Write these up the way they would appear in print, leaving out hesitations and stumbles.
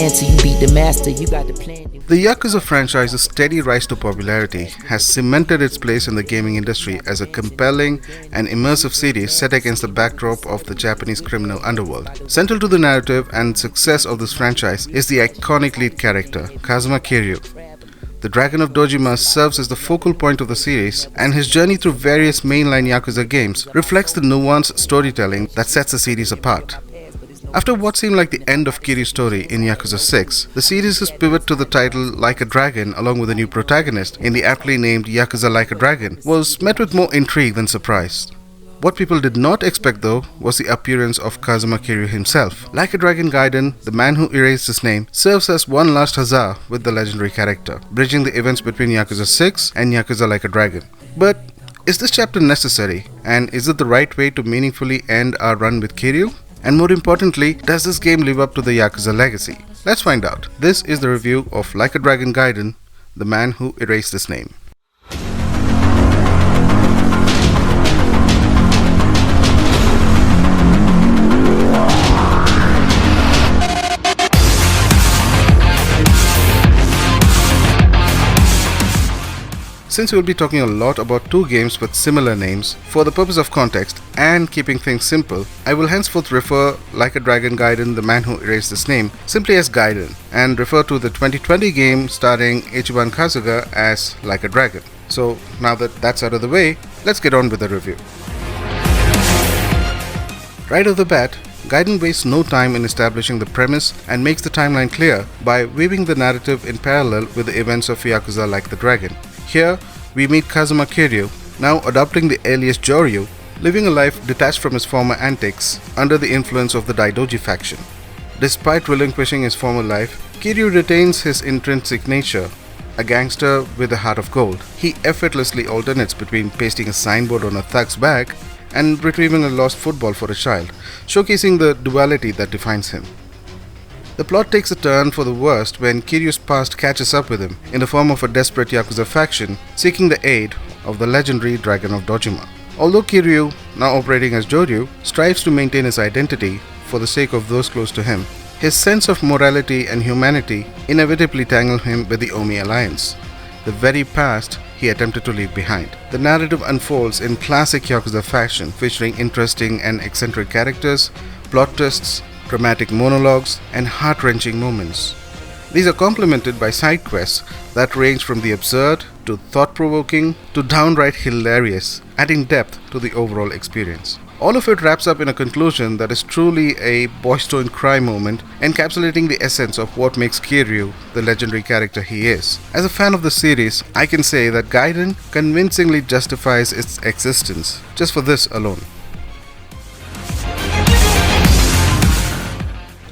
stand till you beat the master. You got the plan. The Yakuza franchise's steady rise to popularity has cemented its place in the gaming industry as a compelling and immersive series set against the backdrop of the Japanese criminal underworld. Central to the narrative and success of this franchise is the iconic lead character, Kazuma Kiryu. The Dragon of Dojima serves as the focal point of the series, and his journey through various mainline Yakuza games reflects the nuanced storytelling that sets the series apart. After what seemed like the end of Kiryu's story in Yakuza 6, the series' pivot to the title Like a Dragon along with a new protagonist in the aptly named Yakuza Like a Dragon was met with more intrigue than surprise. What people did not expect though was the appearance of Kazuma Kiryu himself. Like a Dragon Gaiden, the man who erased his name, serves as one last huzzah with the legendary character, bridging the events between Yakuza 6 and Yakuza Like a Dragon. But is this chapter necessary, and is it the right way to meaningfully end our run with Kiryu? And more importantly, does this game live up to the Yakuza legacy? Let's find out. This is the review of Like a Dragon Gaiden, the man who erased his name. Since we will be talking a lot about two games with similar names, for the purpose of context and keeping things simple, I will henceforth refer Like a Dragon Gaiden, the man who erased his name, simply as Gaiden, and refer to the 2020 game starring Ichiban Kasuga as Like a Dragon. So now that that's out of the way, let's get on with the review. Right off the bat, Gaiden wastes no time in establishing the premise and makes the timeline clear by weaving the narrative in parallel with the events of Yakuza Like the Dragon. Here, we meet Kazuma Kiryu, now adopting the alias Joryu, living a life detached from his former antics under the influence of the Daidoji faction. Despite relinquishing his former life, Kiryu retains his intrinsic nature, a gangster with a heart of gold. He effortlessly alternates between pasting a signboard on a thug's back and retrieving a lost football for a child, showcasing the duality that defines him. The plot takes a turn for the worst when Kiryu's past catches up with him in the form of a desperate Yakuza faction seeking the aid of the legendary Dragon of Dojima. Although Kiryu, now operating as Joryu, strives to maintain his identity for the sake of those close to him, his sense of morality and humanity inevitably tangle him with the Omi alliance, the very past he attempted to leave behind. The narrative unfolds in classic Yakuza fashion, featuring interesting and eccentric characters, plot twists, dramatic monologues, and heart-wrenching moments. These are complemented by side quests that range from the absurd to thought-provoking to downright hilarious, adding depth to the overall experience. All of it wraps up in a conclusion that is truly a boys don't cry moment, encapsulating the essence of what makes Kiryu the legendary character he is. As a fan of the series, I can say that Gaiden convincingly justifies its existence just for this alone.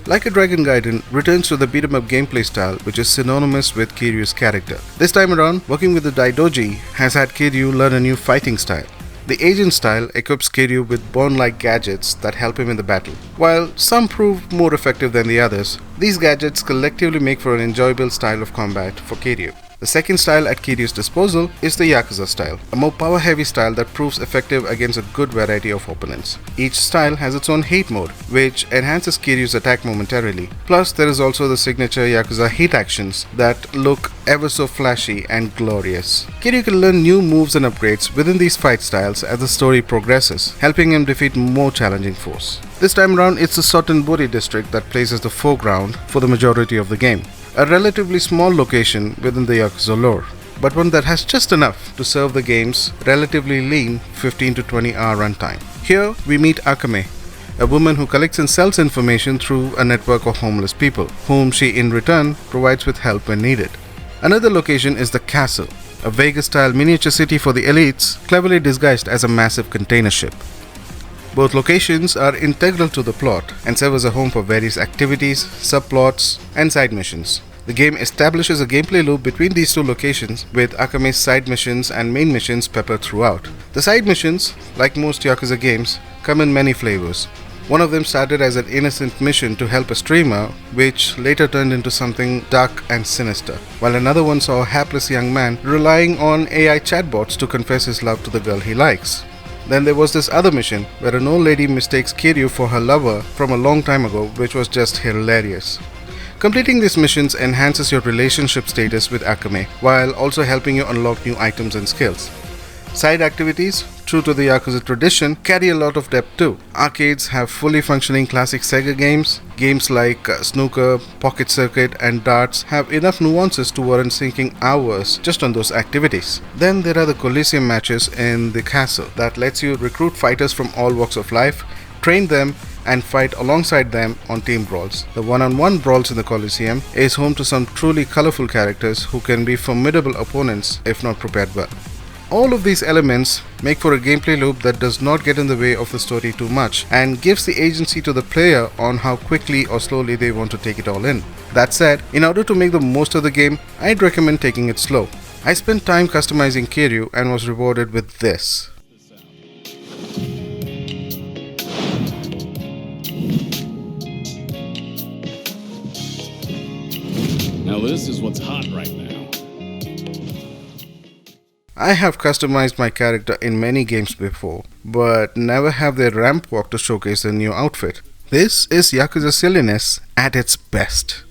Like a Dragon Gaiden returns to the beat-em-up gameplay style which is synonymous with Kiryu's character. This time around, working with the Daidoji has had Kiryu learn a new fighting style. The agent style equips Kiryu with bone-like gadgets that help him in the battle. While some prove more effective than the others, these gadgets collectively make for an enjoyable style of combat for Kiryu. The second style at Kiryu's disposal is the Yakuza style, a more power-heavy style that proves effective against a good variety of opponents. Each style has its own hate mode, which enhances Kiryu's attack momentarily. Plus, there is also the signature Yakuza hate actions that look ever so flashy and glorious. Kiryu can learn new moves and upgrades within these fight styles as the story progresses, helping him defeat more challenging foes. This time around, it's the Sotenbori district that plays as the foreground for the majority of the game. A relatively small location within the Yakuza lore, but one that has just enough to serve the game's relatively lean 15 to 20 hour runtime. Here we meet Akame, a woman who collects and sells information through a network of homeless people, whom she in return provides with help when needed. Another location is the castle, a Vegas-style miniature city for the elites, cleverly disguised as a massive container ship. Both locations are integral to the plot and serve as a home for various activities, subplots, and side missions. The game establishes a gameplay loop between these two locations, with Akame's side missions and main missions peppered throughout. The side missions, like most Yakuza games, come in many flavors. One of them started as an innocent mission to help a streamer, which later turned into something dark and sinister, while another one saw a hapless young man relying on AI chatbots to confess his love to the girl he likes. Then there was this other mission where an old lady mistakes Kiryu for her lover from a long time ago, which was just hilarious. Completing these missions enhances your relationship status with Akame, while also helping you unlock new items and skills. Side activities, true to the Yakuza tradition, carry a lot of depth too. Arcades have fully functioning classic Sega games. Games like snooker, pocket circuit and darts have enough nuances to warrant sinking hours just on those activities. Then there are the Coliseum matches in the castle that lets you recruit fighters from all walks of life, train them and fight alongside them on team brawls. The one-on-one brawls in the Coliseum is home to some truly colorful characters who can be formidable opponents if not prepared well. All of these elements make for a gameplay loop that does not get in the way of the story too much and gives the agency to the player on how quickly or slowly they want to take it all in. That said, in order to make the most of the game, I'd recommend taking it slow. I spent time customizing Kiryu and was rewarded with this. Now this is what's hot right now. I have customized my character in many games before, but never have their ramp walk to showcase their new outfit. This is Yakuza silliness at its best.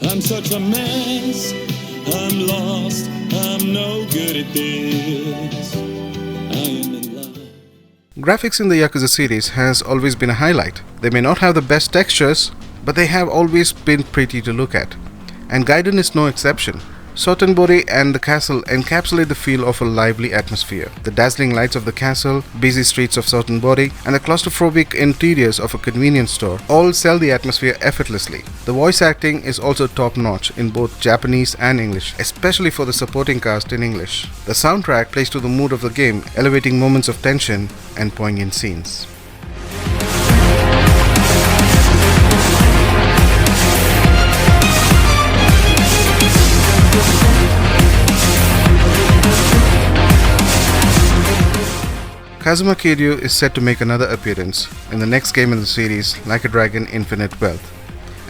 I'm such a mess, I'm lost, I'm no good at this. I am in love. Graphics in the Yakuza series has always been a highlight. They may not have the best textures, but they have always been pretty to look at. And Gaiden is no exception. Sotenbori and the castle encapsulate the feel of a lively atmosphere. The dazzling lights of the castle, busy streets of Sotenbori, and the claustrophobic interiors of a convenience store all sell the atmosphere effortlessly. The voice acting is also top-notch in both Japanese and English, especially for the supporting cast in English. The soundtrack plays to the mood of the game, elevating moments of tension and poignant scenes. Kazuma Kiryu is set to make another appearance in the next game in the series, Like a Dragon Infinite Wealth.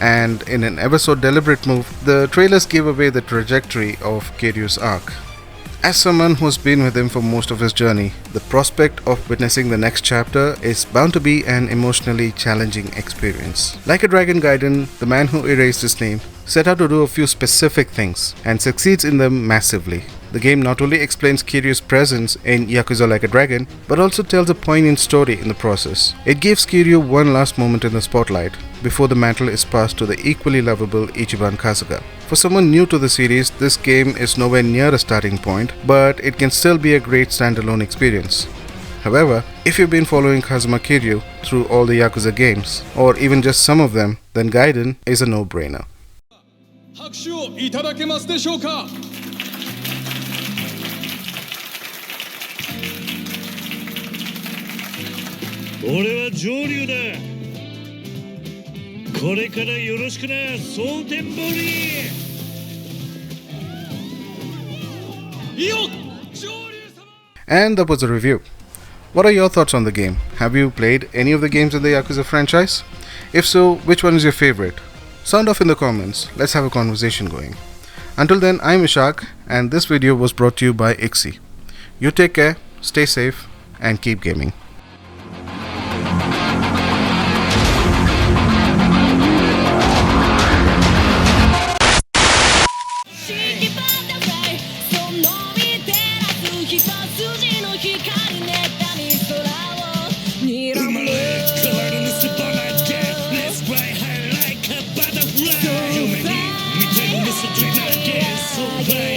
And in an ever so deliberate move, the trailers give away the trajectory of Kiryu's arc. As someone who's been with him for most of his journey, the prospect of witnessing the next chapter is bound to be an emotionally challenging experience. Like a Dragon Gaiden, the man who erased his name set out to do a few specific things and succeeds in them massively. The game not only explains Kiryu's presence in Yakuza Like a Dragon, but also tells a poignant story in the process. It gives Kiryu one last moment in the spotlight before the mantle is passed to the equally lovable Ichiban Kasuga. For someone new to the series, this game is nowhere near a starting point, but it can still be a great standalone experience. However, if you've been following Kazuma Kiryu through all the Yakuza games, or even just some of them, then Gaiden is a no-brainer. 拍手をいただけますでしょうか。俺は上流だ。これからよろしくな、蒼天堀。いいよ、上流様。 And that was a review. What are your thoughts on the game? Have you played any of the games in the Yakuza franchise? If so, which one is your favorite? Sound off in the comments. Let's have a conversation going. Until then, I'm Ishak, and this video was brought to you by iXie. You take care, stay safe, and keep gaming. Play